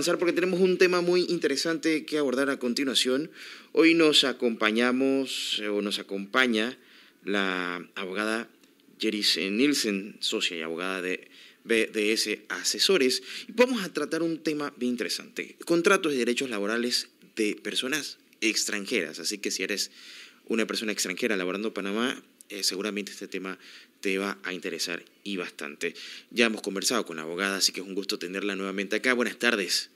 avanzar porque tenemos un tema muy interesante que abordar a continuación. Hoy nos acompaña la abogada Yeris Nielsen, socia y abogada de BDS Asesores. Y vamos a tratar un tema bien interesante: contratos y derechos laborales de personas extranjeras. Así que si eres una persona extranjera laborando en Panamá, seguramente este tema te va a interesar y bastante. Ya hemos conversado con la abogada, así que es un gusto tenerla nuevamente acá. Buenas tardes.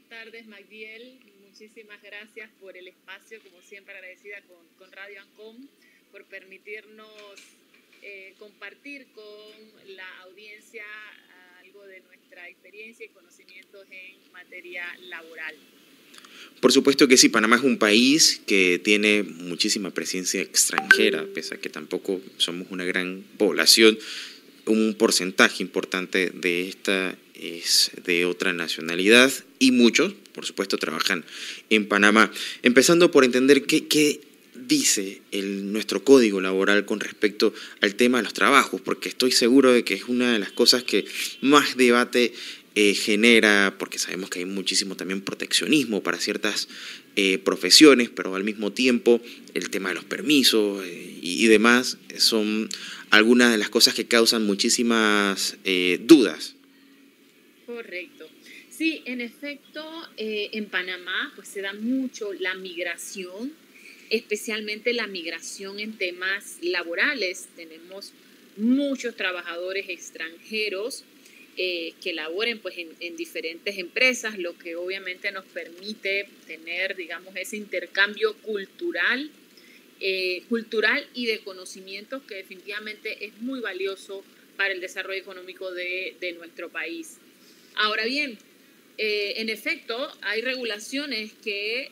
Buenas tardes, Magdiel. Muchísimas gracias por el espacio, como siempre agradecida con Radio Ancom por permitirnos compartir con la audiencia algo de nuestra experiencia y conocimientos en materia laboral. Por supuesto que sí, Panamá es un país que tiene muchísima presencia extranjera, pese a que tampoco somos una gran población. Un porcentaje importante de esta es de otra nacionalidad y muchos, por supuesto, trabajan en Panamá. Empezando por entender qué dice nuestro código laboral con respecto al tema de los trabajos, porque estoy seguro de que es una de las cosas que más debate genera, porque sabemos que hay muchísimo también proteccionismo para ciertas profesiones, pero al mismo tiempo el tema de los permisos y demás son algunas de las cosas que causan muchísimas dudas. Correcto. Sí, en efecto, en Panamá pues se da mucho la migración, especialmente la migración en temas laborales. Tenemos muchos trabajadores extranjeros que laboren pues en diferentes empresas, lo que obviamente nos permite tener, digamos, ese intercambio cultural y de conocimientos que definitivamente es muy valioso para el desarrollo económico de nuestro país. Ahora bien, en efecto, hay regulaciones que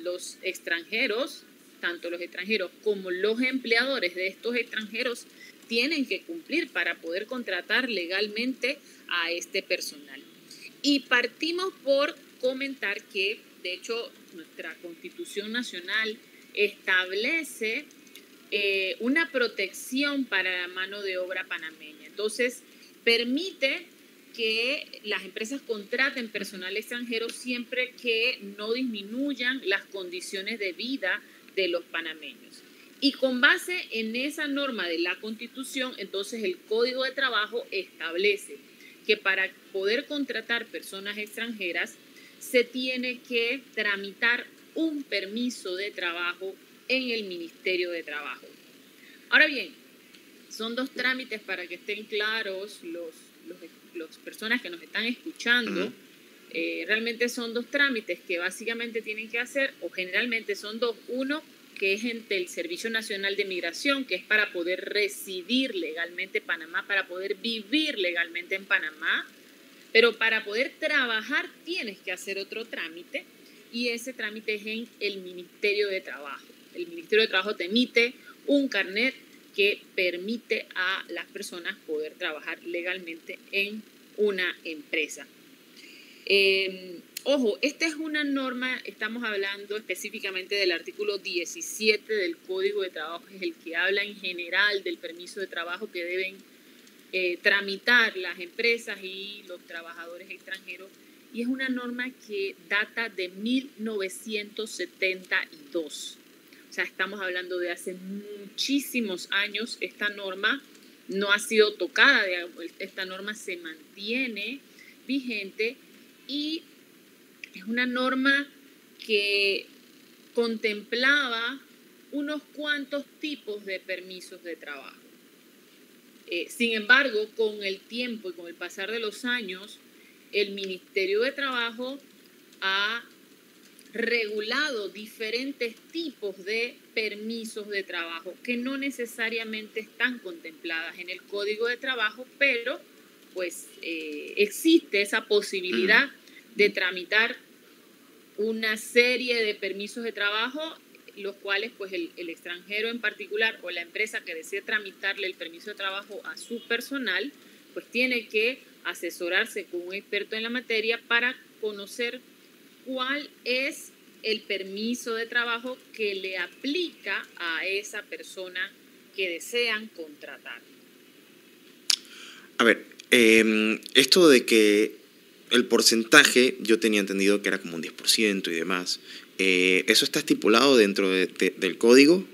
los extranjeros, tanto los extranjeros como los empleadores de estos extranjeros, tienen que cumplir para poder contratar legalmente a este personal. Y partimos por comentar que, de hecho, nuestra Constitución Nacional establece una protección para la mano de obra panameña. Entonces, permite que las empresas contraten personal extranjero siempre que no disminuyan las condiciones de vida de los panameños. Y con base en esa norma de la Constitución, entonces el Código de Trabajo establece que para poder contratar personas extranjeras se tiene que tramitar un permiso de trabajo en el Ministerio de Trabajo. Ahora bien, son dos trámites para que estén claros las personas que nos están escuchando. Realmente son dos trámites que básicamente tienen que hacer, o generalmente son dos. Uno, que es ante el Servicio Nacional de Migración, que es para poder residir legalmente en Panamá, para poder vivir legalmente en Panamá, pero para poder trabajar tienes que hacer otro trámite, y ese trámite es en el Ministerio de Trabajo. El Ministerio de Trabajo te emite un carnet que permite a las personas poder trabajar legalmente en una empresa. Ojo, esta es una norma, estamos hablando específicamente del artículo 17 del Código de Trabajo, es el que habla en general del permiso de trabajo que deben tramitar las empresas y los trabajadores extranjeros, y es una norma que data de 1972. O sea, estamos hablando de hace muchísimos años. Esta norma no ha sido tocada, esta norma se mantiene vigente y es una norma que contemplaba unos cuantos tipos de permisos de trabajo. Sin embargo, con el tiempo y con el pasar de los años, el Ministerio de Trabajo ha regulado diferentes tipos de permisos de trabajo que no necesariamente están contempladas en el Código de Trabajo, pero pues existe esa posibilidad de tramitar una serie de permisos de trabajo, los cuales pues el extranjero en particular o la empresa que desee tramitarle el permiso de trabajo a su personal, pues tiene que asesorarse con un experto en la materia para conocer cuál es el permiso de trabajo que le aplica a esa persona que desean contratar. A ver, esto de que el porcentaje, yo tenía entendido que era como un 10% y demás. ¿Eso está estipulado dentro del código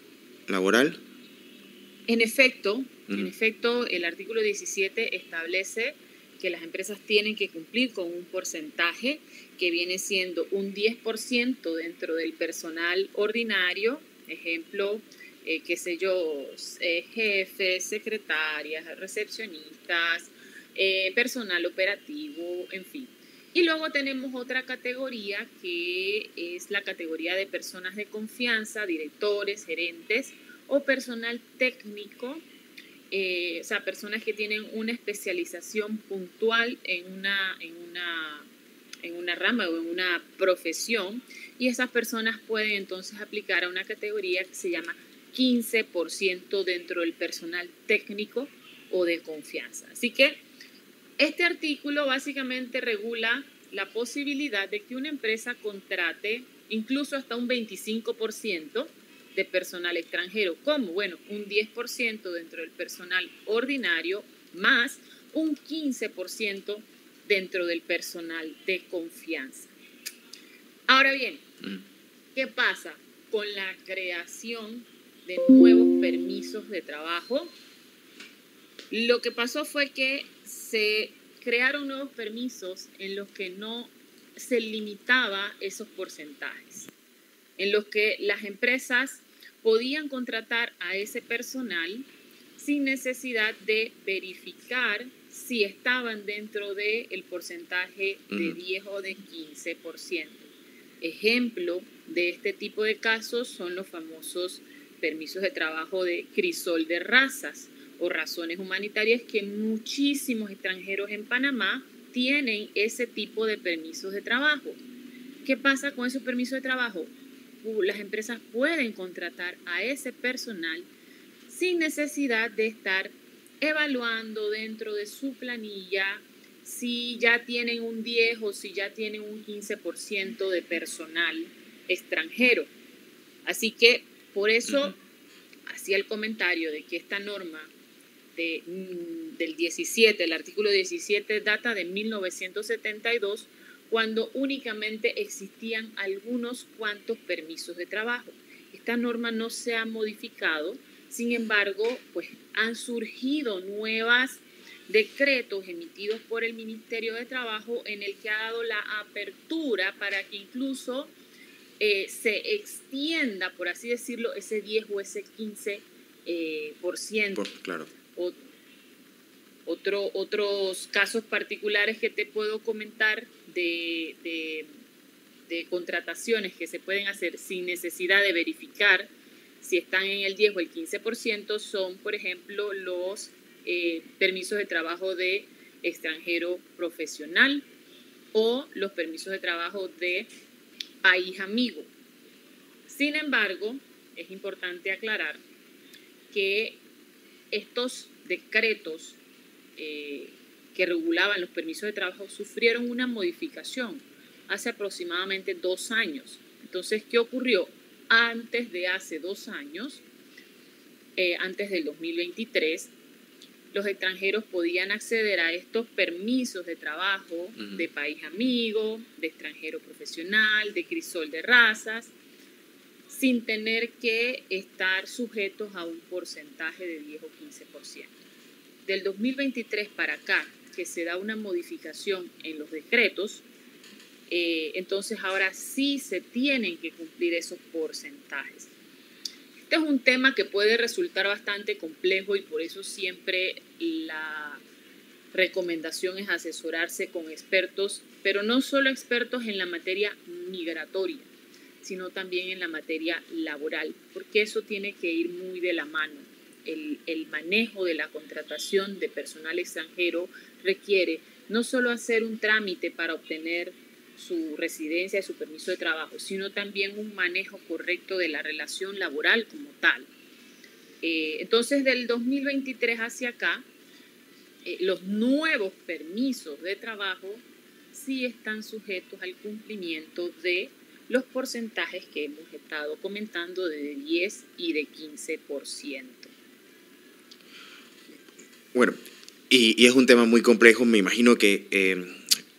laboral? En efecto, el artículo 17 establece que las empresas tienen que cumplir con un porcentaje que viene siendo un 10% dentro del personal ordinario, ejemplo, qué sé yo, jefes, secretarias, recepcionistas, personal operativo, en fin. Y luego tenemos otra categoría que es la categoría de personas de confianza, directores, gerentes o personal técnico, o sea, personas que tienen una especialización puntual en una rama o en una profesión, y esas personas pueden entonces aplicar a una categoría que se llama 15% dentro del personal técnico o de confianza. Así que este artículo básicamente regula la posibilidad de que una empresa contrate incluso hasta un 25% de personal extranjero. ¿Cómo? Bueno, un 10% dentro del personal ordinario más un 15% dentro del personal de confianza. Ahora bien, ¿qué pasa con la creación de nuevos permisos de trabajo? Lo que pasó fue que se crearon nuevos permisos en los que no se limitaba esos porcentajes, en los que las empresas podían contratar a ese personal sin necesidad de verificar si estaban dentro del porcentaje de 10 o de 15%. Ejemplo de este tipo de casos son los famosos permisos de trabajo de crisol de razas o razones humanitarias, que muchísimos extranjeros en Panamá tienen ese tipo de permisos de trabajo. ¿Qué pasa con esos permisos de trabajo? Las empresas pueden contratar a ese personal sin necesidad de estar evaluando dentro de su planilla si ya tienen un 10 o si ya tienen un 15% de personal extranjero. Así que por eso hacía el comentario de que esta norma del 17, el artículo 17, data de 1972, cuando únicamente existían algunos cuantos permisos de trabajo. Esta norma no se ha modificado, sin embargo, pues han surgido nuevos decretos emitidos por el Ministerio de Trabajo en el que ha dado la apertura para que incluso se extienda, por así decirlo, ese 10 o ese 15%. Claro. Otros casos particulares que te puedo comentar de contrataciones que se pueden hacer sin necesidad de verificar si están en el 10 o el 15% son, por ejemplo, los permisos de trabajo de extranjero profesional o los permisos de trabajo de país amigo. Sin embargo, es importante aclarar que estos decretos que regulaban los permisos de trabajo sufrieron una modificación hace aproximadamente 2 años. Entonces, ¿qué ocurrió? Antes de hace 2 años, antes del 2023, los extranjeros podían acceder a estos permisos de trabajo de país amigo, de extranjero profesional, de crisol de razas, sin tener que estar sujetos a un porcentaje de 10 o 15%. Del 2023 para acá, que se da una modificación en los decretos, entonces ahora sí se tienen que cumplir esos porcentajes. Este es un tema que puede resultar bastante complejo y por eso siempre la recomendación es asesorarse con expertos, pero no solo expertos en la materia migratoria, sino también en la materia laboral, porque eso tiene que ir muy de la mano. El manejo de la contratación de personal extranjero requiere no solo hacer un trámite para obtener su residencia y su permiso de trabajo, sino también un manejo correcto de la relación laboral como tal. Entonces, del 2023 hacia acá, los nuevos permisos de trabajo sí están sujetos al cumplimiento de los porcentajes que hemos estado comentando de 10 y de 15%. Bueno, y es un tema muy complejo. Me imagino que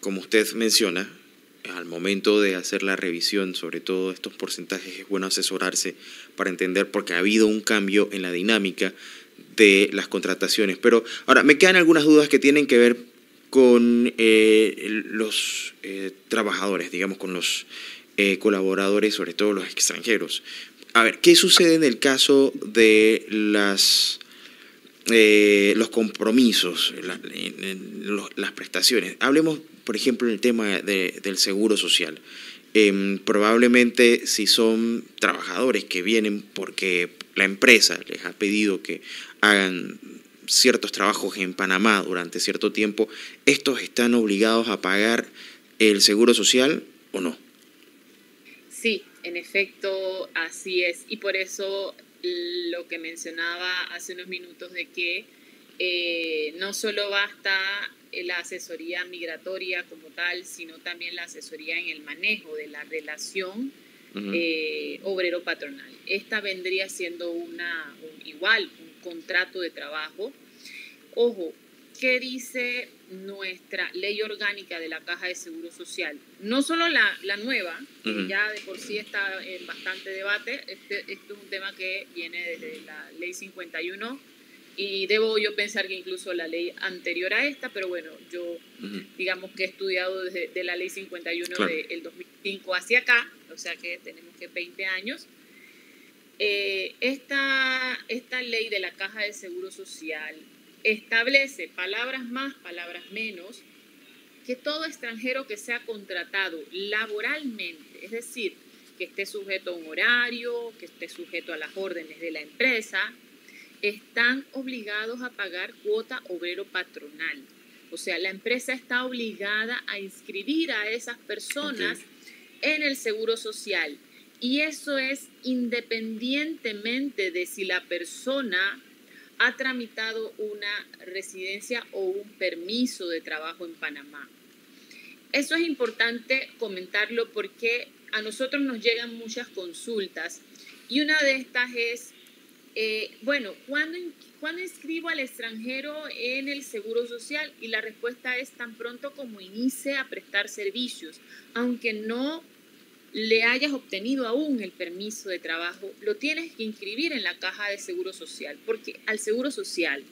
como usted menciona, al momento de hacer la revisión sobre todo estos porcentajes es bueno asesorarse para entender, porque ha habido un cambio en la dinámica de las contrataciones. Pero ahora me quedan algunas dudas que tienen que ver con los trabajadores, digamos, con los colaboradores, sobre todo los extranjeros. A ver, ¿qué sucede en el caso de los compromisos, las prestaciones? Hablemos, por ejemplo, en el tema del seguro social. Probablemente si son trabajadores que vienen porque la empresa les ha pedido que hagan ciertos trabajos en Panamá durante cierto tiempo, ¿estos están obligados a pagar el seguro social o no? Sí, en efecto, así es. Y por eso lo que mencionaba hace unos minutos de que no solo basta la asesoría migratoria como tal, sino también la asesoría en el manejo de la relación obrero-patronal. Esta vendría siendo igual un contrato de trabajo. Ojo, ¿qué dice nuestra ley orgánica de la Caja de Seguro Social? No solo la nueva, que ya de por sí está en bastante debate. Esto es un tema que viene desde la ley 51 y debo yo pensar que incluso la ley anterior a esta, pero bueno, yo digamos que he estudiado desde la ley 51 claro, del 2005 hacia acá, o sea que tenemos que 20 años. Esta ley de la Caja de Seguro Social establece, palabras más, palabras menos, que todo extranjero que sea contratado laboralmente, es decir, que esté sujeto a un horario, que esté sujeto a las órdenes de la empresa, están obligados a pagar cuota obrero patronal. O sea, la empresa está obligada a inscribir a esas personas en el seguro social. Y eso es independientemente de si la persona ha tramitado una residencia o un permiso de trabajo en Panamá. Eso es importante comentarlo porque a nosotros nos llegan muchas consultas y una de estas es, ¿cuándo inscribo al extranjero en el Seguro Social? Y la respuesta es tan pronto como inicie a prestar servicios, aunque no le hayas obtenido aún el permiso de trabajo, lo tienes que inscribir en la Caja de Seguro Social, porque al Seguro Social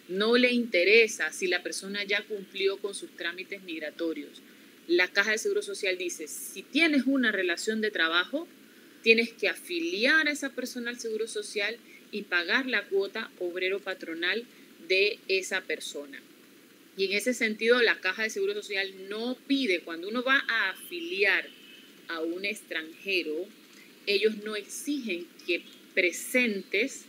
no le interesa si la persona ya cumplió con sus trámites migratorios. La Caja de Seguro Social dice, si tienes una relación de trabajo, tienes que afiliar a esa persona al Seguro Social y pagar la cuota obrero patronal de esa persona. Y en ese sentido, la Caja de Seguro Social no pide, cuando uno va a afiliar a un extranjero, ellos no exigen que presentes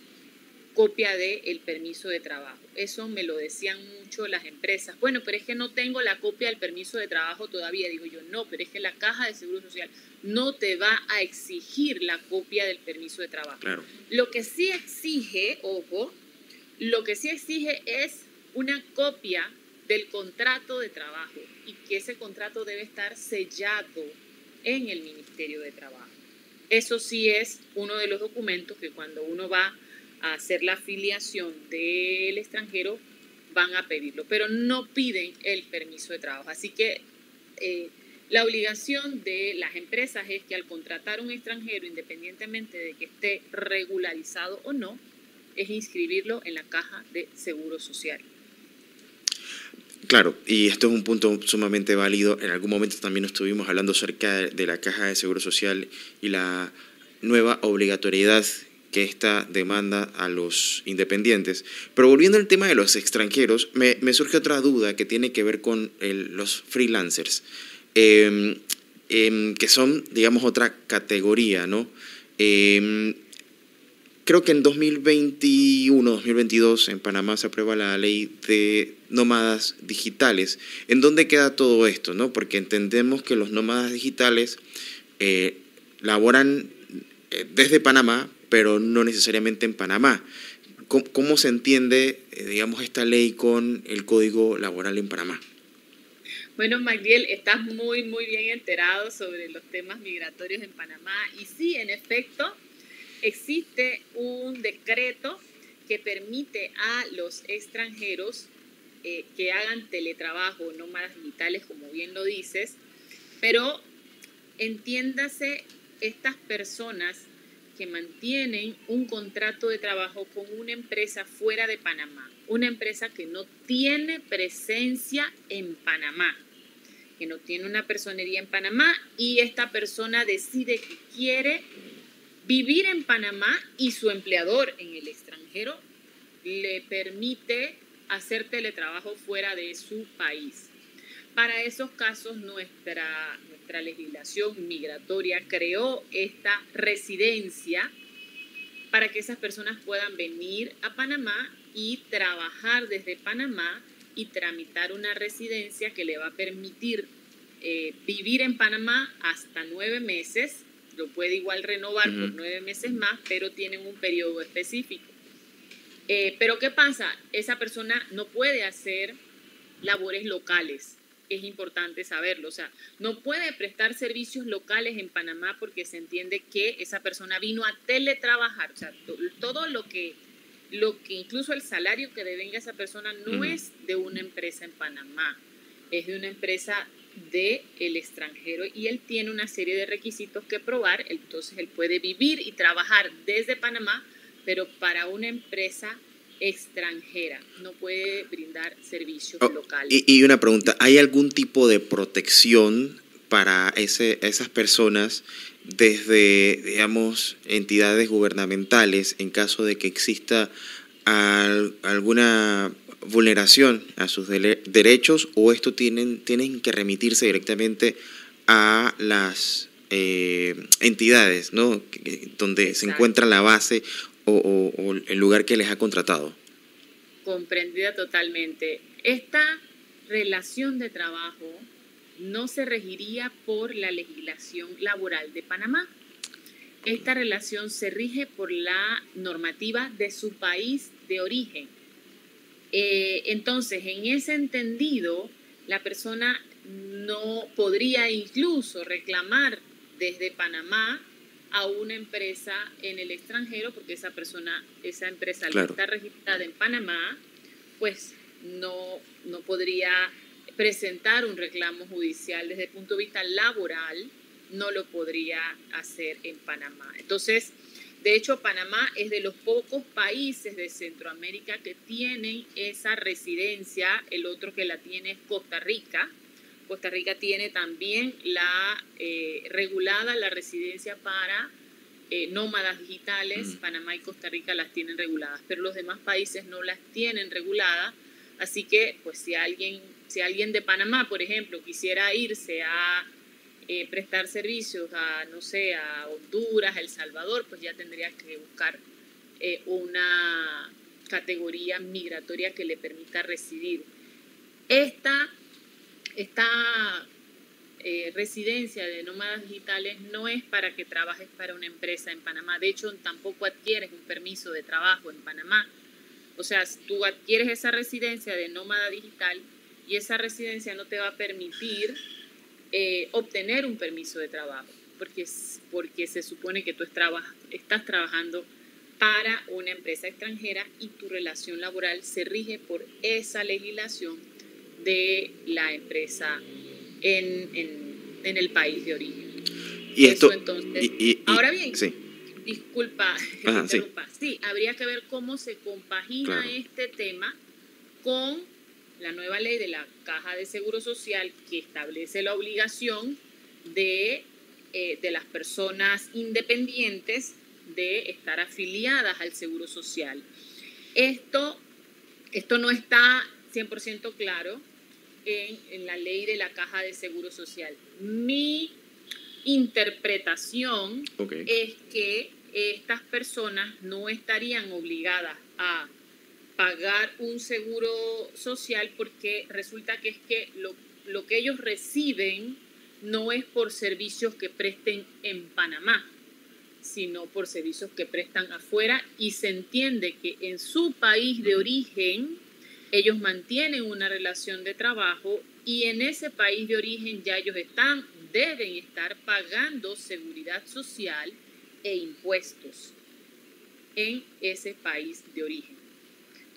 copia del permiso de trabajo. Eso me lo decían mucho las empresas. Bueno, pero es que no tengo la copia del permiso de trabajo todavía. Digo yo, no, pero es que la Caja de Seguro Social no te va a exigir la copia del permiso de trabajo. Claro. Lo que sí exige, ojo, lo que sí exige es una copia del contrato de trabajo y que ese contrato debe estar sellado en el Ministerio de Trabajo. Eso sí es uno de los documentos que cuando uno va a hacer la afiliación del extranjero van a pedirlo, pero no piden el permiso de trabajo. Así que la obligación de las empresas es que al contratar a un extranjero, independientemente de que esté regularizado o no, es inscribirlo en la Caja de Seguro Social. Claro, y esto es un punto sumamente válido. En algún momento también estuvimos hablando acerca de la Caja de Seguro Social y la nueva obligatoriedad que esta demanda a los independientes. Pero volviendo al tema de los extranjeros, me surge otra duda que tiene que ver con los freelancers, que son, digamos, otra categoría, ¿no? Creo que en 2021, 2022 en Panamá se aprueba la ley de nómadas digitales. ¿En dónde queda todo esto, no? Porque entendemos que los nómadas digitales laboran desde Panamá, pero no necesariamente en Panamá. ¿Cómo se entiende, digamos, esta ley con el Código Laboral en Panamá? Bueno, Magdiel, estás muy, muy bien enterado sobre los temas migratorios en Panamá. Y sí, en efecto, existe un decreto que permite a los extranjeros que hagan teletrabajo, nómadas digitales, como bien lo dices, pero entiéndase estas personas que mantienen un contrato de trabajo con una empresa fuera de Panamá, una empresa que no tiene presencia en Panamá, que no tiene una personería en Panamá, y esta persona decide que quiere vivir en Panamá y su empleador en el extranjero le permite hacer teletrabajo fuera de su país. Para esos casos, nuestra legislación migratoria creó esta residencia para que esas personas puedan venir a Panamá y trabajar desde Panamá y tramitar una residencia que le va a permitir vivir en Panamá hasta 9 meses. Lo puede igual renovar por 9 meses más, pero tienen un periodo específico. Pero ¿qué pasa? Esa persona no puede hacer labores locales. Es importante saberlo. O sea, no puede prestar servicios locales en Panamá porque se entiende que esa persona vino a teletrabajar. O sea, todo lo que incluso el salario que devenga esa persona no es de una empresa en Panamá, es de una empresa del extranjero, y él tiene una serie de requisitos que probar. Entonces él puede vivir y trabajar desde Panamá, pero para una empresa extranjera, no puede brindar servicios locales. Y una pregunta, ¿hay algún tipo de protección para esas personas desde, digamos, entidades gubernamentales en caso de que exista alguna vulneración a sus derechos, o esto tienen que remitirse directamente a las entidades, ¿no?, donde se encuentra la base o el lugar que les ha contratado? Comprendida totalmente. Esta relación de trabajo no se regiría por la legislación laboral de Panamá. Esta relación se rige por la normativa de su país de origen. Entonces, en ese entendido, la persona no podría incluso reclamar desde Panamá a una empresa en el extranjero, porque esa empresa, claro, al estar registrada en Panamá, pues no podría presentar un reclamo judicial desde el punto de vista laboral, no lo podría hacer en Panamá. Entonces, de hecho, Panamá es de los pocos países de Centroamérica que tienen esa residencia. El otro que la tiene es Costa Rica. Costa Rica tiene también regulada la residencia para nómadas digitales. Panamá y Costa Rica las tienen reguladas, pero los demás países no las tienen reguladas. Así que, pues, si alguien de Panamá, por ejemplo, quisiera irse a prestar servicios a, no sé, a Honduras, a El Salvador, pues ya tendría que buscar una categoría migratoria que le permita residir. Esta residencia de nómadas digitales no es para que trabajes para una empresa en Panamá. De hecho, tampoco adquieres un permiso de trabajo en Panamá. O sea, tú adquieres esa residencia de nómada digital y esa residencia no te va a permitir obtener un permiso de trabajo, porque se supone que tú estás trabajando para una empresa extranjera y tu relación laboral se rige por esa legislación de la empresa en el país de origen. Y esto, entonces, ahora bien, sí. Disculpa que te interrumpa. Sí, habría que ver cómo se compagina, claro, este tema con la nueva ley de la Caja de Seguro Social, que establece la obligación de las personas independientes de estar afiliadas al Seguro Social. Esto no está 100% claro en la ley de la Caja de Seguro Social. Mi interpretación es que estas personas no estarían obligadas a pagar un seguro social, porque resulta que es que lo que ellos reciben no es por servicios que presten en Panamá, sino por servicios que prestan afuera, y se entiende que en su país de origen ellos mantienen una relación de trabajo, y en ese país de origen ya ellos deben estar pagando seguridad social e impuestos en ese país de origen.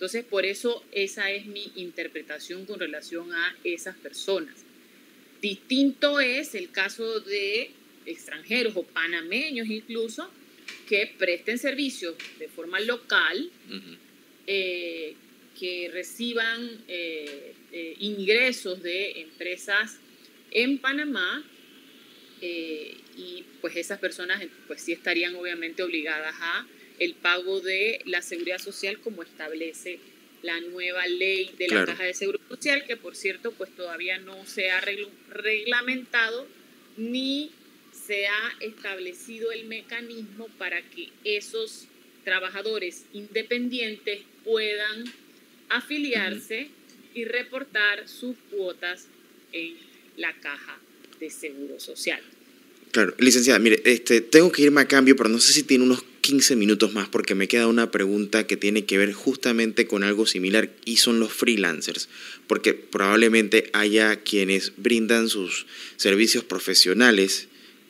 Entonces, por eso esa es mi interpretación con relación a esas personas. Distinto es el caso de extranjeros o panameños incluso que presten servicios de forma local, que reciban ingresos de empresas en Panamá, y pues esas personas pues sí estarían obviamente obligadas a el pago de la seguridad social como establece la nueva ley de la Caja de Seguro Social, que por cierto pues todavía no se ha reglamentado ni se ha establecido el mecanismo para que esos trabajadores independientes puedan afiliarse y reportar sus cuotas en la Caja de Seguro Social. Claro, licenciada, mire, tengo que irme a cambio, pero no sé si tiene unos 15 minutos más porque me queda una pregunta que tiene que ver justamente con algo similar y son los freelancers, porque probablemente haya quienes brindan sus servicios profesionales.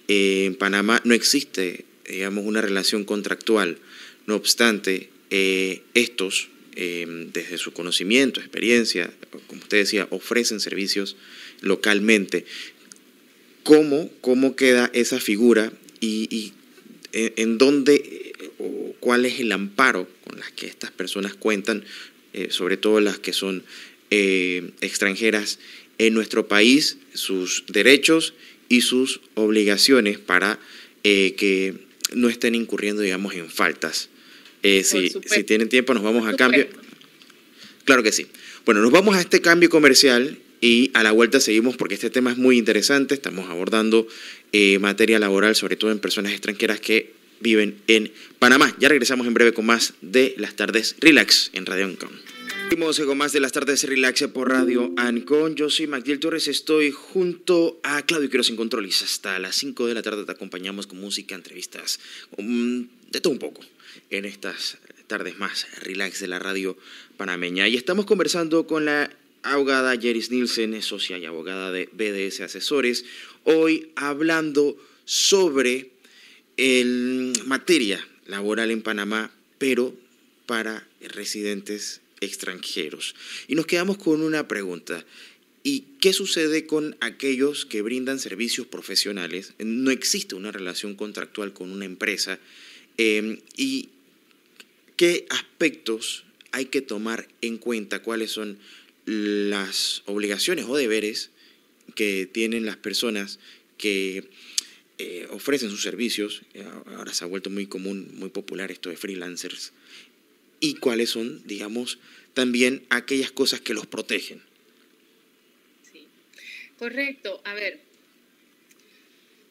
En Panamá no existe, digamos, una relación contractual. No obstante, estos, desde su conocimiento, experiencia, como usted decía, ofrecen servicios localmente. ¿Cómo queda esa figura y en dónde o cuál es el amparo con las que estas personas cuentan, sobre todo las que son extranjeras en nuestro país, sus derechos y sus obligaciones para que no estén incurriendo, digamos, en faltas? Si tienen tiempo, nos vamos a cambio. Claro que sí. Bueno, nos vamos a este cambio comercial y a la vuelta seguimos porque este tema es muy interesante. Estamos abordando materia laboral, sobre todo en personas extranjeras que viven en Panamá. Ya regresamos en breve con más de Las Tardes Relax en Radio Ancon. Seguimos con más de Las Tardes Relax por Radio Ancon. Yo soy Magdiel Torres, estoy junto a Claudio Quiroz en Controles. Hasta las 5 de la tarde te acompañamos con música, entrevistas, de todo un poco en estas tardes más relax de la radio panameña. Y estamos conversando con la abogada Yeris Nielsen, socia y abogada de BDS Asesores, hoy hablando sobre materia laboral en Panamá, pero para residentes extranjeros. Y nos quedamos con una pregunta. ¿Y qué sucede con aquellos que brindan servicios profesionales? No existe una relación contractual con una empresa. ¿Y qué aspectos hay que tomar en cuenta? ¿Cuáles son las obligaciones o deberes que tienen las personas que ofrecen sus servicios? Ahora se ha vuelto muy común, muy popular esto de freelancers. ¿Y cuáles son, digamos, también aquellas cosas que los protegen? Sí, correcto. A ver,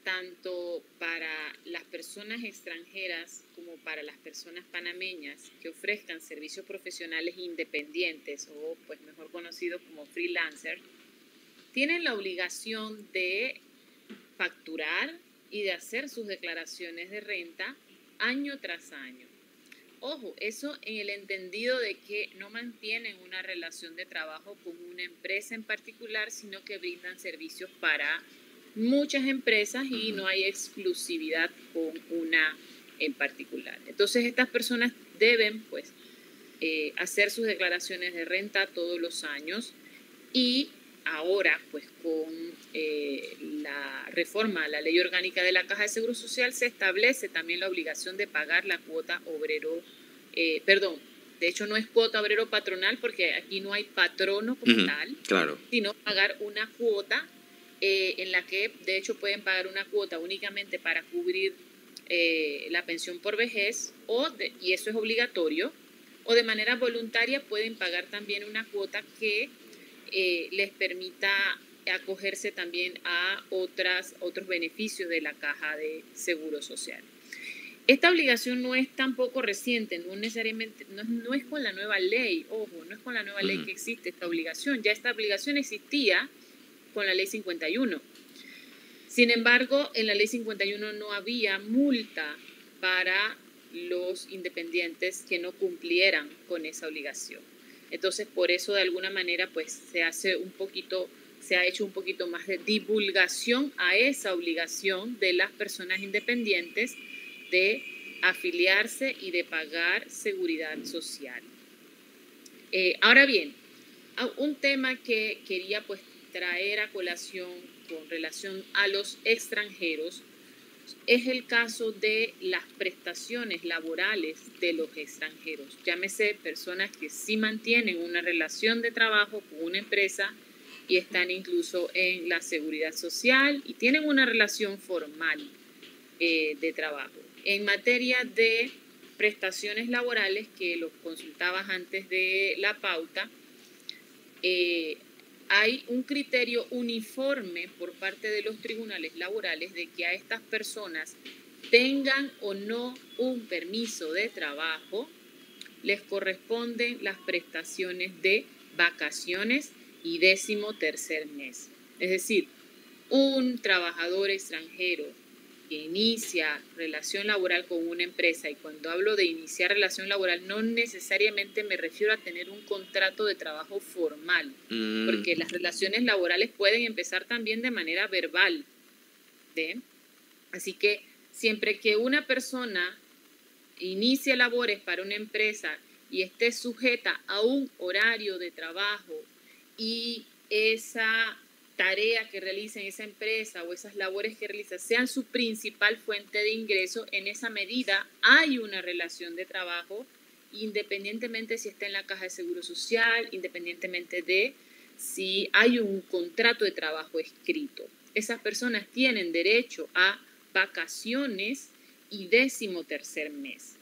tanto para las personas extranjeras como para las personas panameñas que ofrezcan servicios profesionales independientes o pues mejor conocidos como freelancer, tienen la obligación de facturar y de hacer sus declaraciones de renta año tras año. Ojo, eso en el entendido de que no mantienen una relación de trabajo con una empresa en particular, sino que brindan servicios para muchas empresas y no hay exclusividad con una en particular. Entonces estas personas deben pues hacer sus declaraciones de renta todos los años y ahora pues con la reforma a la Ley Orgánica de la Caja de Seguro Social se establece también la obligación de pagar la cuota obrero, de hecho no es cuota obrero patronal porque aquí no hay patrono como tal, claro, sino pagar una cuota en la que de hecho pueden pagar una cuota únicamente para cubrir la pensión por vejez y eso es obligatorio, o de manera voluntaria pueden pagar también una cuota que les permita acogerse también a otros beneficios de la Caja de Seguro Social. Esta obligación no es tampoco reciente, no necesariamente, no es con la nueva ley, ojo, no es con la nueva ley que existe esta obligación, ya esta obligación existía con la Ley 51. Sin embargo, en la Ley 51 no había multa para los independientes que no cumplieran con esa obligación. Entonces, por eso, de alguna manera, pues se ha hecho un poquito más de divulgación a esa obligación de las personas independientes de afiliarse y de pagar seguridad social. Ahora bien, un tema que quería pues traer a colación con relación a los extranjeros es el caso de las prestaciones laborales de los extranjeros. Llámese personas que sí mantienen una relación de trabajo con una empresa y están incluso en la seguridad social y tienen una relación formal de trabajo. En materia de prestaciones laborales, que los consultabas antes de la pauta, hay un criterio uniforme por parte de los tribunales laborales de que a estas personas, tengan o no un permiso de trabajo, les corresponden las prestaciones de vacaciones y 13º mes. Es decir, un trabajador extranjero que inicia relación laboral con una empresa, y cuando hablo de iniciar relación laboral no necesariamente me refiero a tener un contrato de trabajo formal, porque las relaciones laborales pueden empezar también de manera verbal, ¿ve? Así que siempre que una persona inicie labores para una empresa y esté sujeta a un horario de trabajo y esa tarea que realiza en esa empresa o esas labores que realiza sean su principal fuente de ingreso, en esa medida hay una relación de trabajo, independientemente si está en la Caja de Seguro Social, independientemente de si hay un contrato de trabajo escrito. Esas personas tienen derecho a vacaciones y 13º mes.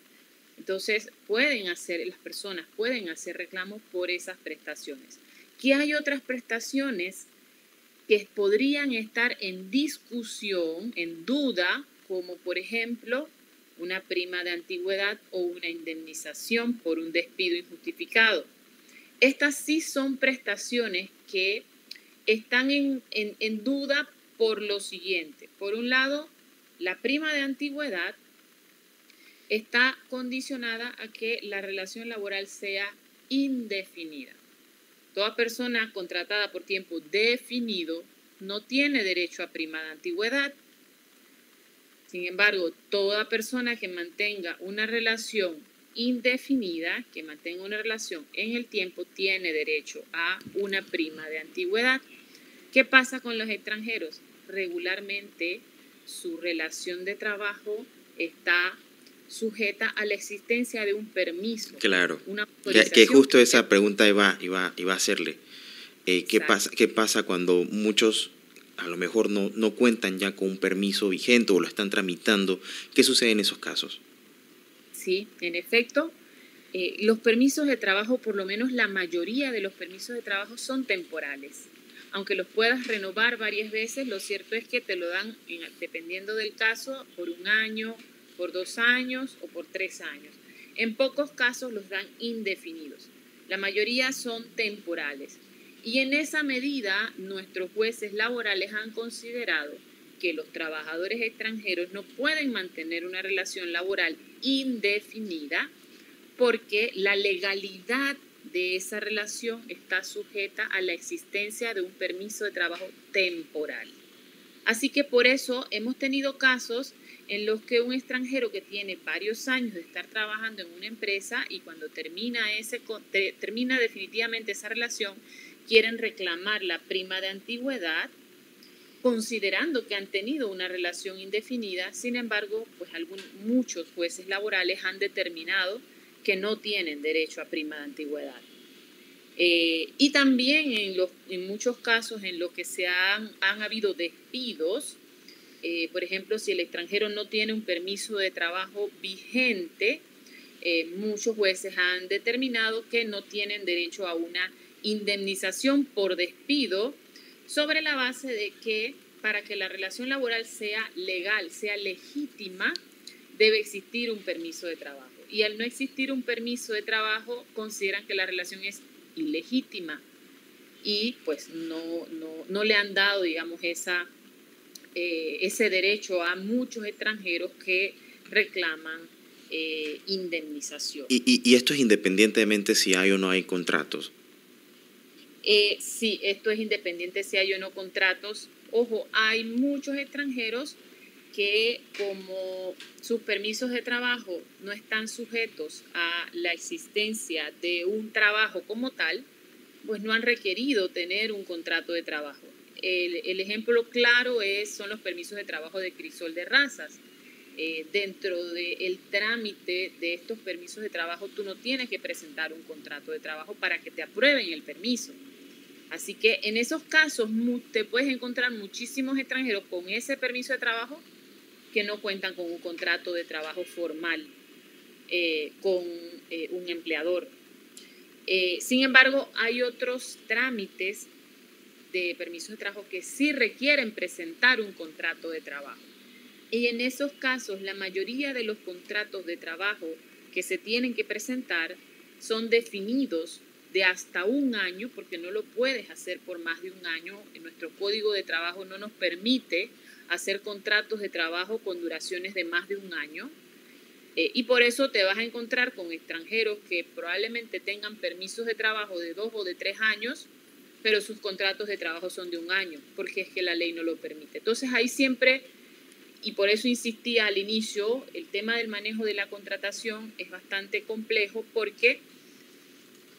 Entonces, las personas pueden hacer reclamos por esas prestaciones. ¿Qué hay otras prestaciones que podrían estar en discusión, en duda, como por ejemplo una prima de antigüedad o una indemnización por un despido injustificado? Estas sí son prestaciones que están en duda por lo siguiente. Por un lado, la prima de antigüedad está condicionada a que la relación laboral sea indefinida. Toda persona contratada por tiempo definido no tiene derecho a prima de antigüedad. Sin embargo, toda persona que mantenga una relación indefinida, que mantenga una relación en el tiempo, tiene derecho a una prima de antigüedad. ¿Qué pasa con los extranjeros? Regularmente su relación de trabajo está sujeta a la existencia de un permiso. Claro, una autorización. que justo esa pregunta iba a hacerle. ¿Qué pasa cuando muchos a lo mejor no cuentan ya con un permiso vigente o lo están tramitando? ¿Qué sucede en esos casos? Sí, en efecto, los permisos de trabajo, por lo menos la mayoría de los permisos de trabajo son temporales. Aunque los puedas renovar varias veces, lo cierto es que te lo dan, dependiendo del caso, por 1 año, por 2 años o por 3 años. En pocos casos los dan indefinidos. La mayoría son temporales. Y en esa medida, nuestros jueces laborales han considerado que los trabajadores extranjeros no pueden mantener una relación laboral indefinida porque la legalidad de esa relación está sujeta a la existencia de un permiso de trabajo temporal. Así que por eso hemos tenido casos en los que un extranjero que tiene varios años de estar trabajando en una empresa y cuando termina definitivamente esa relación, quieren reclamar la prima de antigüedad, considerando que han tenido una relación indefinida. Sin embargo, pues muchos jueces laborales han determinado que no tienen derecho a prima de antigüedad. Y también en muchos casos en los que han habido despidos, por ejemplo, si el extranjero no tiene un permiso de trabajo vigente, muchos jueces han determinado que no tienen derecho a una indemnización por despido, sobre la base de que para que la relación laboral sea legal, sea legítima, debe existir un permiso de trabajo. Y al no existir un permiso de trabajo, consideran que la relación es ilegítima y pues no le han dado, digamos, ese derecho a muchos extranjeros que reclaman indemnización. ¿Y esto es independientemente si hay o no hay contratos? Sí, esto es independiente si hay o no contratos. Ojo, hay muchos extranjeros que como sus permisos de trabajo no están sujetos a la existencia de un trabajo como tal, pues no han requerido tener un contrato de trabajo. El ejemplo claro son los permisos de trabajo de crisol de razas. Dentro del trámite de estos permisos de trabajo, tú no tienes que presentar un contrato de trabajo para que te aprueben el permiso. Así que en esos casos te puedes encontrar muchísimos extranjeros con ese permiso de trabajo que no cuentan con un contrato de trabajo formal con un empleador. Sin embargo, hay otros trámites de permisos de trabajo que sí requieren presentar un contrato de trabajo. Y en esos casos, la mayoría de los contratos de trabajo que se tienen que presentar son definidos de hasta un año, porque no lo puedes hacer por más de un año. En nuestro Código de Trabajo no nos permite hacer contratos de trabajo con duraciones de más de un año. Y por eso te vas a encontrar con extranjeros que probablemente tengan permisos de trabajo de 2 o de 3 años, pero sus contratos de trabajo son de un año, porque es que la ley no lo permite. Entonces ahí siempre, y por eso insistía al inicio, el tema del manejo de la contratación es bastante complejo porque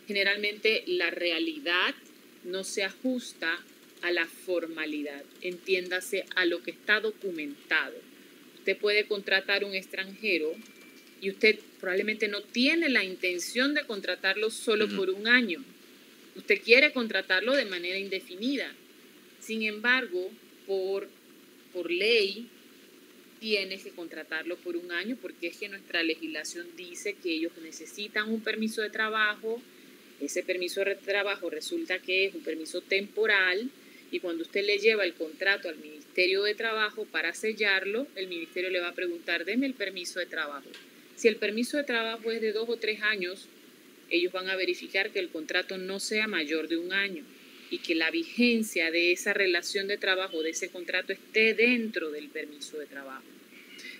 generalmente la realidad no se ajusta a la formalidad, entiéndase a lo que está documentado. Usted puede contratar un extranjero y usted probablemente no tiene la intención de contratarlo solo por un año. Usted quiere contratarlo de manera indefinida. Sin embargo, por ley, tienes que contratarlo por un año porque es que nuestra legislación dice que ellos necesitan un permiso de trabajo. Ese permiso de trabajo resulta que es un permiso temporal y cuando usted le lleva el contrato al Ministerio de Trabajo para sellarlo, el ministerio le va a preguntar, deme el permiso de trabajo. Si el permiso de trabajo es de 2 o 3 años, ellos van a verificar que el contrato no sea mayor de un año y que la vigencia de esa relación de trabajo, de ese contrato, esté dentro del permiso de trabajo.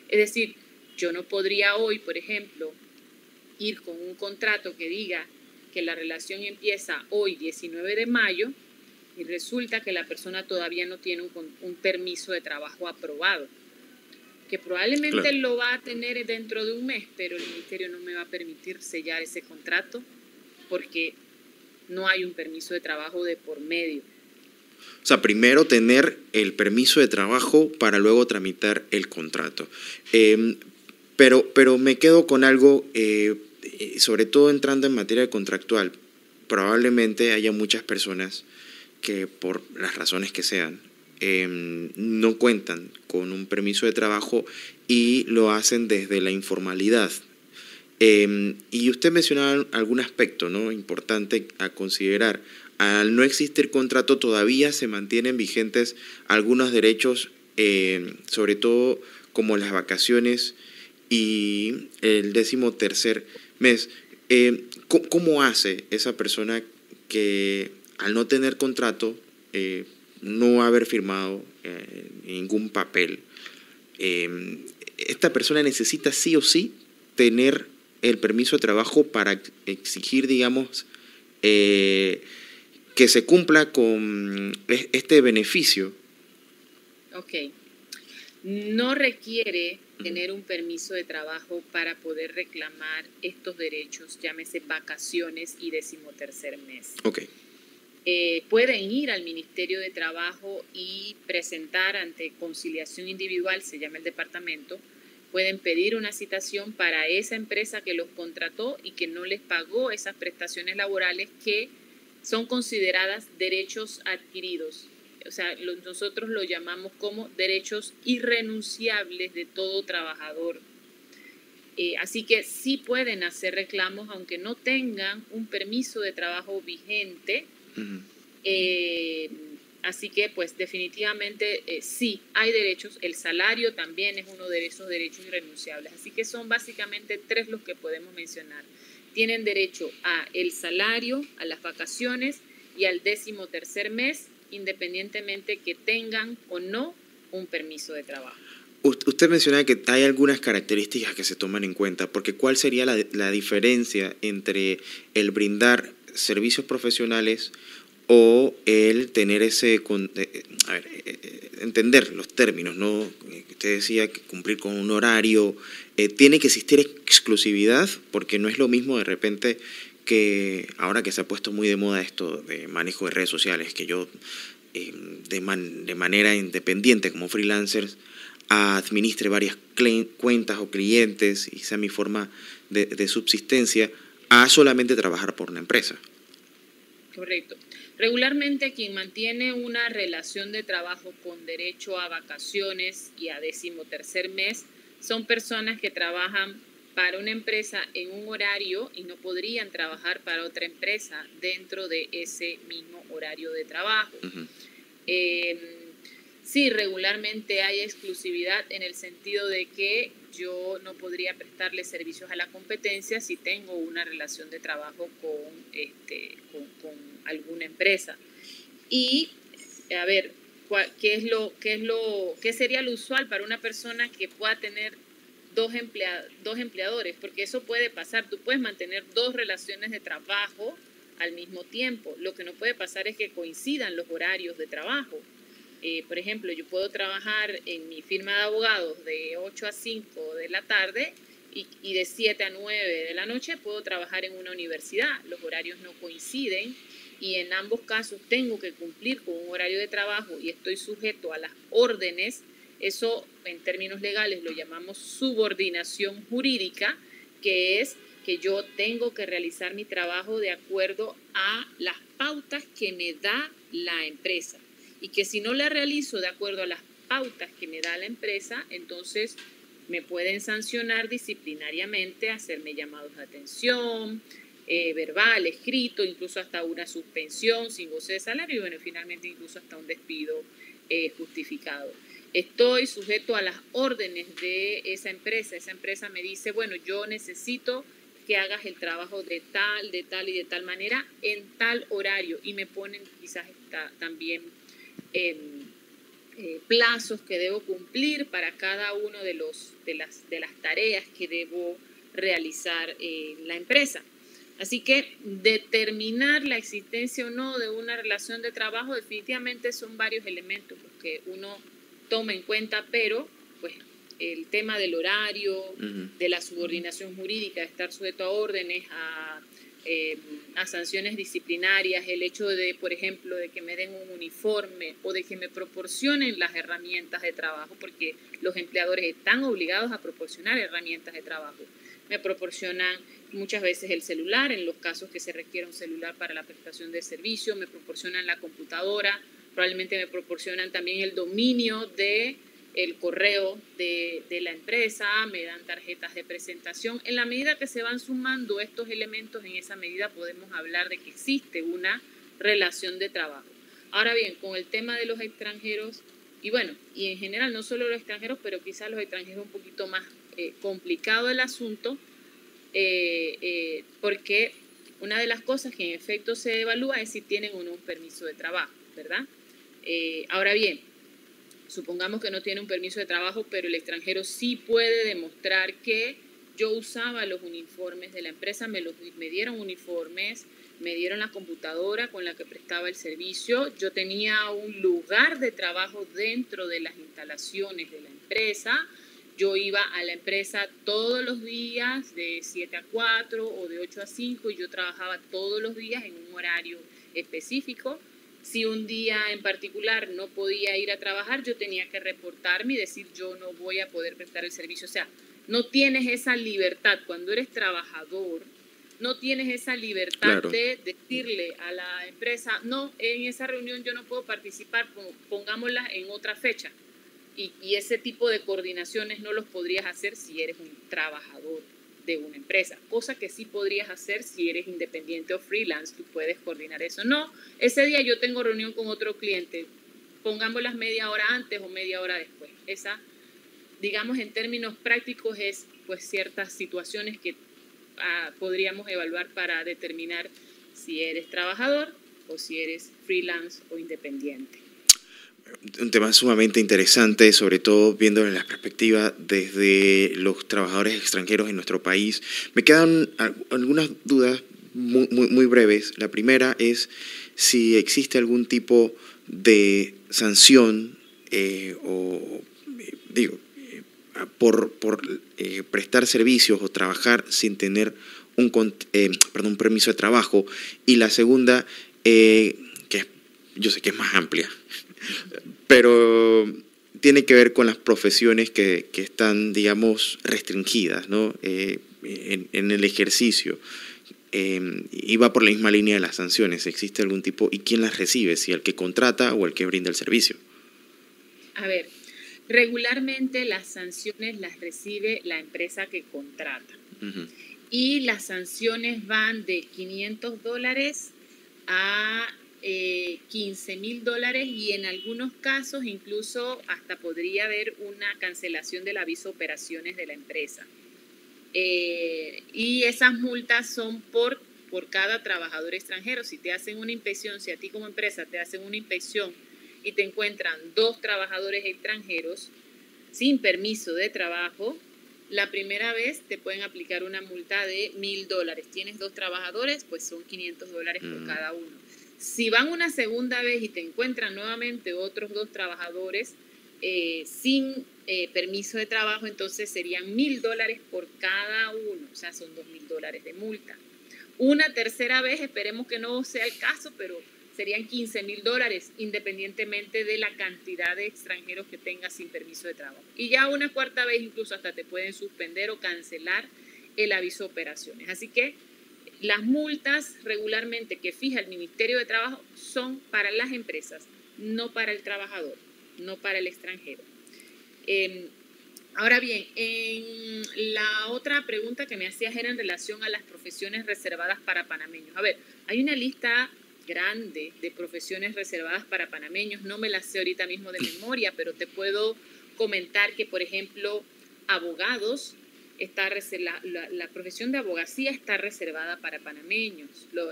Es decir, yo no podría hoy, por ejemplo, ir con un contrato que diga que la relación empieza hoy, 19 de mayo, y resulta que la persona todavía no tiene un permiso de trabajo aprobado, que probablemente lo va a tener dentro de un mes, pero el ministerio no me va a permitir sellar ese contrato porque no hay un permiso de trabajo de por medio. O sea, primero tener el permiso de trabajo para luego tramitar el contrato. Pero me quedo con algo, sobre todo entrando en materia contractual. Probablemente haya muchas personas que por las razones que sean, no cuentan con un permiso de trabajo y lo hacen desde la informalidad. Y usted mencionaba algún aspecto, ¿no?, importante a considerar. Al no existir contrato todavía se mantienen vigentes algunos derechos, sobre todo como las vacaciones y el 13º mes. ¿Cómo hace esa persona que al no tener contrato, no haber firmado ningún papel, esta persona necesita sí o sí tener el permiso de trabajo para exigir, digamos, que se cumpla con este beneficio? Ok. No requiere tener un permiso de trabajo para poder reclamar estos derechos, llámese vacaciones y 13º mes. Ok. Pueden ir al Ministerio de Trabajo y presentar ante conciliación individual, se llama el departamento, pueden pedir una citación para esa empresa que los contrató y que no les pagó esas prestaciones laborales que son consideradas derechos adquiridos. O sea, nosotros lo llamamos como derechos irrenunciables de todo trabajador. Así que sí pueden hacer reclamos aunque no tengan un permiso de trabajo vigente. Así que pues definitivamente sí hay derechos. El salario también es uno de esos derechos irrenunciables. Así que son básicamente 3 los que podemos mencionar. Tienen derecho a el salario, a las vacaciones y al 13º mes, independientemente que tengan o no un permiso de trabajo. Usted mencionaba que hay algunas características que se toman en cuenta, porque ¿cuál sería la diferencia entre el brindar servicios profesionales o el tener entender los términos, ¿no? Usted decía que cumplir con un horario, tiene que existir exclusividad, porque no es lo mismo de repente que ahora que se ha puesto muy de moda esto de manejo de redes sociales, que yo de manera independiente como freelancer administre varias cuentas o clientes y sea mi forma de subsistencia, a solamente trabajar por una empresa. Correcto. Regularmente quien mantiene una relación de trabajo con derecho a vacaciones y a 13º mes son personas que trabajan para una empresa en un horario y no podrían trabajar para otra empresa dentro de ese mismo horario de trabajo. Uh-huh. Sí, regularmente hay exclusividad en el sentido de que yo no podría prestarle servicios a la competencia si tengo una relación de trabajo con alguna empresa. Y, a ver, ¿qué sería lo usual para una persona que pueda tener dos empleadores? Porque eso puede pasar. Tú puedes mantener 2 relaciones de trabajo al mismo tiempo. Lo que no puede pasar es que coincidan los horarios de trabajo. Por ejemplo, yo puedo trabajar en mi firma de abogados de 8 a 5 de la tarde y de 7 a 9 de la noche puedo trabajar en una universidad. Los horarios no coinciden y en ambos casos tengo que cumplir con un horario de trabajo y estoy sujeto a las órdenes. Eso en términos legales lo llamamos subordinación jurídica, que es que yo tengo que realizar mi trabajo de acuerdo a las pautas que me da la empresa. Y que si no la realizo de acuerdo a las pautas que me da la empresa, entonces me pueden sancionar disciplinariamente, hacerme llamados de atención, verbal, escrito, incluso hasta una suspensión sin goce de salario y bueno, finalmente incluso hasta un despido justificado. Estoy sujeto a las órdenes de esa empresa. Esa empresa me dice, bueno, yo necesito que hagas el trabajo de tal y de tal manera en tal horario y me ponen quizás también plazos que debo cumplir para cada uno de las tareas que debo realizar en la empresa. Así que determinar la existencia o no de una relación de trabajo definitivamente son varios elementos que uno toma en cuenta, pero pues el tema del horario, uh-huh, de la subordinación jurídica, de estar sujeto a órdenes, a sanciones disciplinarias, el hecho de, por ejemplo, de que me den un uniforme o de que me proporcionen las herramientas de trabajo, porque los empleadores están obligados a proporcionar herramientas de trabajo. Me proporcionan muchas veces el celular, en los casos que se requiera un celular para la prestación de servicio, me proporcionan la computadora, probablemente me proporcionan también el dominio de el correo de la empresa, me dan tarjetas de presentación. En la medida que se van sumando estos elementos, en esa medida podemos hablar de que existe una relación de trabajo. Ahora bien, con el tema de los extranjeros, y bueno, y en general no solo los extranjeros, pero quizás los extranjeros un poquito más complicado el asunto, porque una de las cosas que en efecto se evalúa es si tienen o no un permiso de trabajo, ¿verdad? Ahora bien, supongamos que no tiene un permiso de trabajo, pero el extranjero sí puede demostrar que yo usaba los uniformes de la empresa, me dieron uniformes, me dieron la computadora con la que prestaba el servicio, yo tenía un lugar de trabajo dentro de las instalaciones de la empresa, yo iba a la empresa todos los días de 7 a 4 o de 8 a 5 y yo trabajaba todos los días en un horario específico. Si un día en particular no podía ir a trabajar, yo tenía que reportarme y decir yo no voy a poder prestar el servicio. O sea, no tienes esa libertad. Cuando eres trabajador, no tienes esa libertad, claro, de decirle a la empresa, no, en esa reunión yo no puedo participar, pongámosla en otra fecha. Y ese tipo de coordinaciones no los podrías hacer si eres un trabajador de una empresa, cosa que sí podrías hacer si eres independiente o freelance, tú puedes coordinar eso. No, ese día yo tengo reunión con otro cliente, pongámoslas media hora antes o media hora después. Esa, digamos, en términos prácticos es pues ciertas situaciones que podríamos evaluar para determinar si eres trabajador o si eres freelance o independiente. Un tema sumamente interesante, sobre todo viendo en la perspectiva desde los trabajadores extranjeros en nuestro país. Me quedan algunas dudas muy breves. La primera es si existe algún tipo de sanción por prestar servicios o trabajar sin tener un permiso de trabajo. Y la segunda, yo sé que es más amplia, pero tiene que ver con las profesiones que están, digamos, restringidas, ¿no? En el ejercicio. Y va por la misma línea de las sanciones. ¿Existe algún tipo? ¿Y quién las recibe? ¿Si el que contrata o el que brinda el servicio? A ver, regularmente las sanciones las recibe la empresa que contrata. Uh-huh. Y las sanciones van de $500 a $15,000 y en algunos casos incluso hasta podría haber una cancelación del aviso de operaciones de la empresa. Y esas multas son por cada trabajador extranjero. Si te hacen una inspección, si a ti como empresa te hacen una inspección y te encuentran 2 trabajadores extranjeros sin permiso de trabajo, la primera vez te pueden aplicar una multa de $1,000. Tienes 2 trabajadores, pues son $500 por cada uno. Si van una segunda vez y te encuentran nuevamente otros 2 trabajadores sin permiso de trabajo, entonces serían $1,000 por cada uno, o sea, son $2,000 de multa. Una tercera vez, esperemos que no sea el caso, pero serían $15,000 independientemente de la cantidad de extranjeros que tengas sin permiso de trabajo. Y ya una cuarta vez incluso hasta te pueden suspender o cancelar el aviso de operaciones. Así que las multas regularmente que fija el Ministerio de Trabajo son para las empresas, no para el trabajador, no para el extranjero. Ahora bien, en la otra pregunta que me hacías era en relación a las profesiones reservadas para panameños. A ver, hay una lista grande de profesiones reservadas para panameños, no me las sé ahorita mismo de memoria, pero te puedo comentar que, por ejemplo, abogados, la profesión de abogacía está reservada para panameños,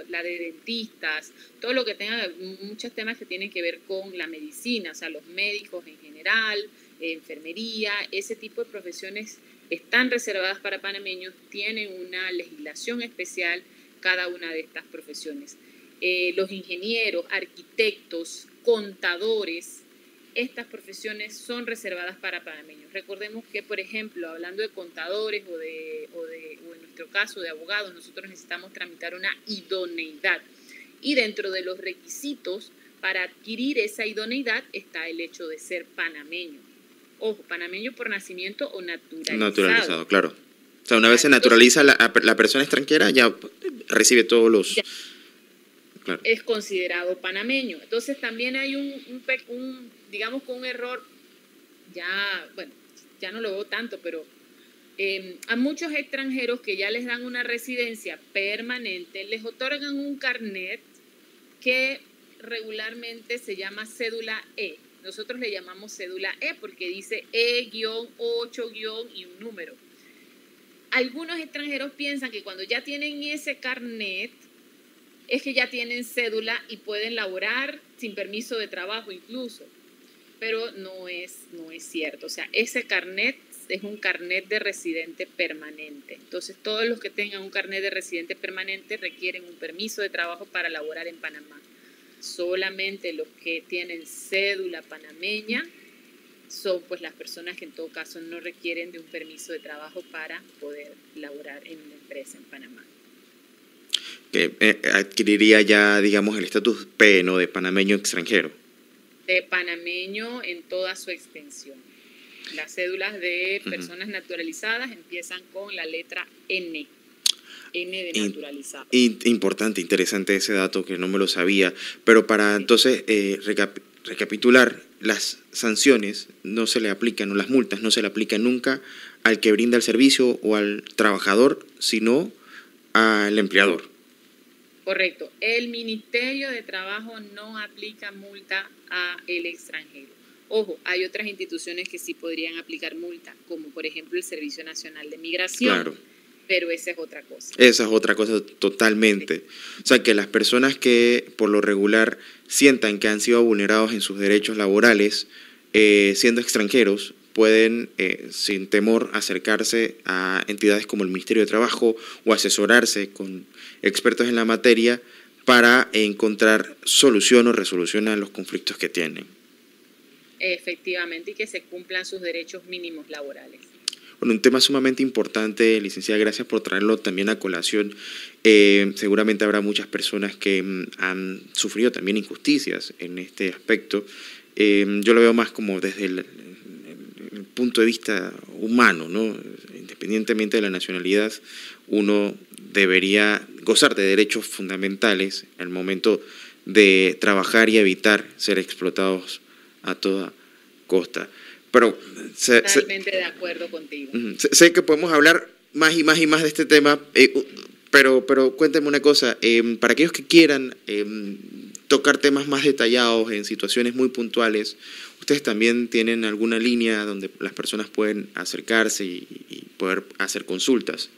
la de dentistas, todo lo que tenga, muchos temas que tienen que ver con la medicina, o sea, los médicos en general, enfermería, ese tipo de profesiones están reservadas para panameños, tienen una legislación especial cada una de estas profesiones. Los ingenieros, arquitectos, contadores, estas profesiones son reservadas para panameños. Recordemos que, por ejemplo, hablando de contadores o en nuestro caso de abogados, nosotros necesitamos tramitar una idoneidad. Y dentro de los requisitos para adquirir esa idoneidad está el hecho de ser panameño. Ojo, panameño por nacimiento o naturalizado. Naturalizado, claro. O sea, una vez se naturaliza la persona extranjera, ya recibe todos los... Ya. Claro. Es considerado panameño. Entonces también hay digamos con un error, ya no lo veo tanto, pero a muchos extranjeros que ya les dan una residencia permanente, les otorgan un carnet que regularmente se llama cédula E. Nosotros le llamamos cédula E porque dice E-8- y un número. Algunos extranjeros piensan que cuando ya tienen ese carnet, es que ya tienen cédula y pueden laborar sin permiso de trabajo incluso, pero no es cierto. O sea, ese carnet es un carnet de residente permanente. Entonces, todos los que tengan un carnet de residente permanente requieren un permiso de trabajo para laborar en Panamá. Solamente los que tienen cédula panameña son pues las personas que en todo caso no requieren de un permiso de trabajo para poder laborar en una empresa en Panamá. Que adquiriría ya, digamos, el estatus P, ¿no?, de panameño extranjero. De panameño en toda su extensión. Las cédulas de personas naturalizadas empiezan con la letra N. N de naturalizado. Importante, interesante ese dato que no me lo sabía. Pero para entonces recapitular, las sanciones no se le aplican, o las multas no se le aplican nunca al que brinda el servicio o al trabajador, sino al empleador. Correcto. El Ministerio de Trabajo no aplica multa a el extranjero. Ojo, hay otras instituciones que sí podrían aplicar multa, como por ejemplo el Servicio Nacional de Migración. Claro. Pero esa es otra cosa. Esa es otra cosa totalmente. Sí. O sea, que las personas que por lo regular sientan que han sido vulnerados en sus derechos laborales, siendo extranjeros, pueden sin temor acercarse a entidades como el Ministerio de Trabajo o asesorarse con expertos en la materia para encontrar solución o resolución a los conflictos que tienen. Efectivamente, y que se cumplan sus derechos mínimos laborales. Bueno, un tema sumamente importante, licenciada, gracias por traerlo también a colación. Seguramente habrá muchas personas que han sufrido también injusticias en este aspecto. Yo lo veo más como desde el punto de vista humano, ¿no? Independientemente de la nacionalidad, uno debería gozar de derechos fundamentales al momento de trabajar y evitar ser explotados a toda costa. Pero totalmente de acuerdo contigo. Sé que podemos hablar más y más y más de este tema, pero cuéntame una cosa, para aquellos que quieran tocar temas más detallados en situaciones muy puntuales, ¿ustedes también tienen alguna línea donde las personas pueden acercarse y poder hacer consultas?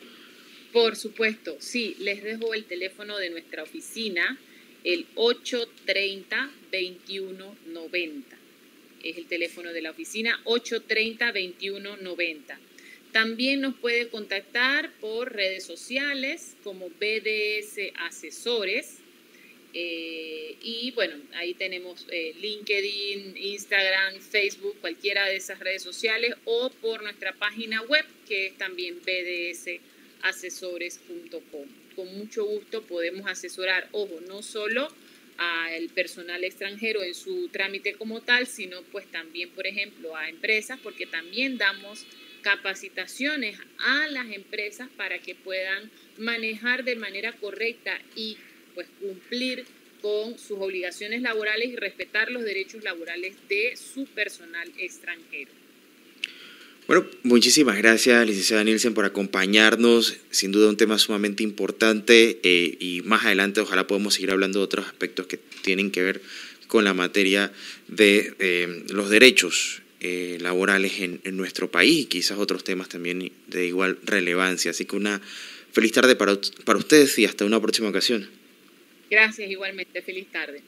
Por supuesto, sí, les dejo el teléfono de nuestra oficina, el 830-2190. Es el teléfono de la oficina, 830-2190. También nos puede contactar por redes sociales como BDS Asesores. Y bueno, ahí tenemos LinkedIn, Instagram, Facebook, cualquiera de esas redes sociales, o por nuestra página web, que es también bdsasesores.com. Con mucho gusto podemos asesorar, ojo, no solo al personal extranjero en su trámite como tal, sino pues también, por ejemplo, a empresas, porque también damos capacitaciones a las empresas para que puedan manejar de manera correcta y pues cumplir con sus obligaciones laborales y respetar los derechos laborales de su personal extranjero. Bueno, muchísimas gracias, licenciada Nielsen, por acompañarnos. Sin duda un tema sumamente importante y más adelante ojalá podamos seguir hablando de otros aspectos que tienen que ver con la materia de los derechos laborales en nuestro país y quizás otros temas también de igual relevancia. Así que una feliz tarde para ustedes y hasta una próxima ocasión. Gracias, igualmente. Feliz tarde.